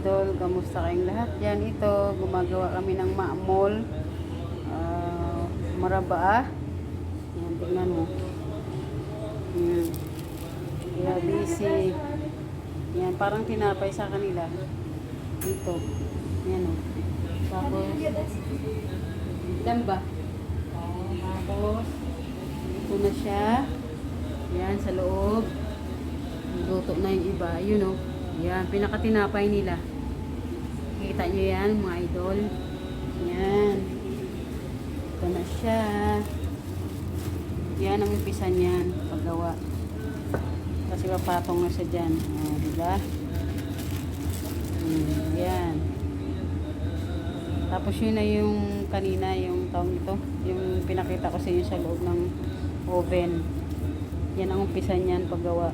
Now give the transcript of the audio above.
idol, kamusta kayong lahat dyan? Ito, gumagawa kami ng ma'amol. Maraba. Yan, tingnan mo. Yan. Kaya busy. Yan, parang tinapay sa kanila. Dito. Yan o. Tapos, ilan ba? Tapos, ito na siya. Yan, sa loob. Luto na yung iba. Yun o. Yan, pinakatinapay nila. Kita nyo yan, mga idol. Yan. Ito na siya. Yan ang umpisa niyan, paggawa. Kasi papatong na siya dyan. Diba? Yan. Tapos yun na yung kanina, yung taong ito. Yung pinakita ko sa inyo sa loob ng oven. Yan ang umpisa niyan, paggawa.